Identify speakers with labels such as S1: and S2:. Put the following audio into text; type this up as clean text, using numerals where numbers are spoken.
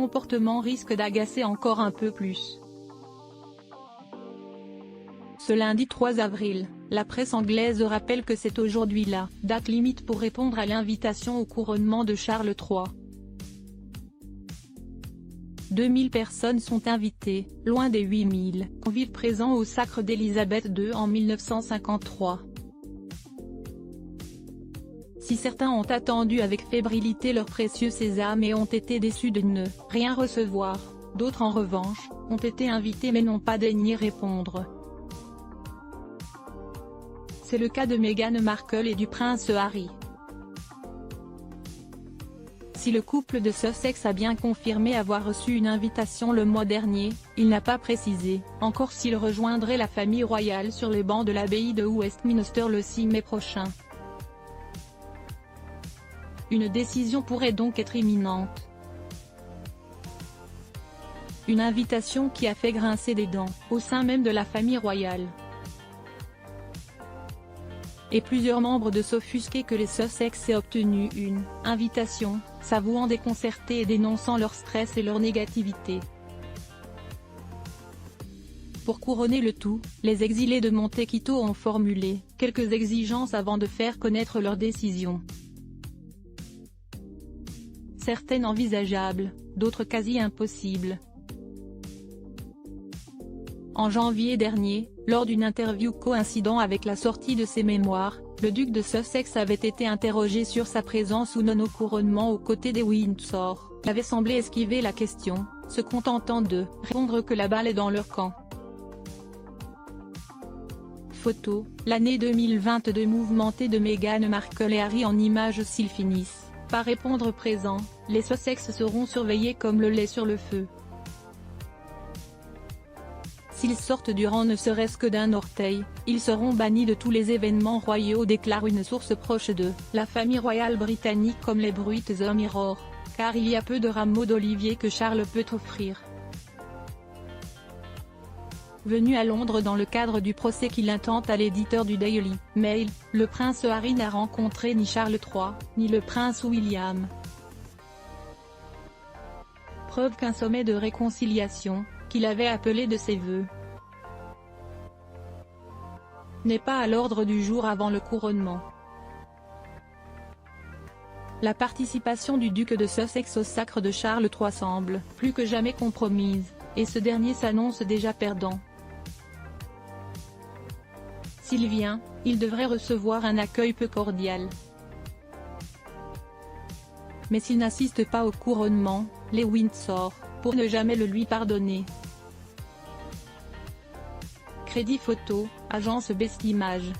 S1: comportement risque d'agacer encore un peu plus. Ce lundi 3 avril, la presse anglaise rappelle que c'est aujourd'hui la date limite pour répondre à l'invitation au couronnement de Charles III. 2000 personnes sont invitées, loin des 8000 convives présents au sacre d'Élisabeth II en 1953. Si certains ont attendu avec fébrilité leur précieux sésame et ont été déçus de ne rien recevoir, d'autres en revanche, ont été invités mais n'ont pas daigné répondre. C'est le cas de Meghan Markle et du prince Harry. Si le couple de Sussex a bien confirmé avoir reçu une invitation le mois dernier, il n'a pas précisé encore s'il rejoindrait la famille royale sur les bancs de l'abbaye de Westminster le 6 mai prochain. Une décision pourrait donc être imminente. Une invitation qui a fait grincer des dents, au sein même de la famille royale. Et plusieurs membres de s'offusquer que les Sussex aient obtenu une invitation, s'avouant déconcertés et dénonçant leur stress et leur négativité. Pour couronner le tout, les exilés de Monte Quito ont formulé quelques exigences avant de faire connaître leur décision. Certaines envisageables, d'autres quasi impossibles. En janvier dernier, lors d'une interview coïncidant avec la sortie de ses mémoires, le duc de Sussex avait été interrogé sur sa présence ou non au couronnement aux côtés des Windsor. Il avait semblé esquiver la question, se contentant de répondre que la balle est dans leur camp. Photo, l'année 2022 mouvementée de Meghan Markle et Harry en images. S'ils finissent par répondre présent, les Sussex seront surveillés comme le lait sur le feu. S'ils sortent durant ne serait-ce que d'un orteil, ils seront bannis de tous les événements royaux, déclare une source proche de la famille royale britannique comme les British Mirror, car il y a peu de rameaux d'olivier que Charles peut offrir. Venu à Londres dans le cadre du procès qu'il intente à l'éditeur du Daily Mail, le prince Harry n'a rencontré ni Charles III, ni le prince William. Preuve qu'un sommet de réconciliation, qu'il avait appelé de ses vœux, n'est pas à l'ordre du jour avant le couronnement. La participation du duc de Sussex au sacre de Charles III semble plus que jamais compromise, et ce dernier s'annonce déjà perdant. S'il vient, il devrait recevoir un accueil peu cordial. Mais s'il n'assiste pas au couronnement, les Windsor, pour ne jamais le lui pardonner. Crédit photo, agence Best Images.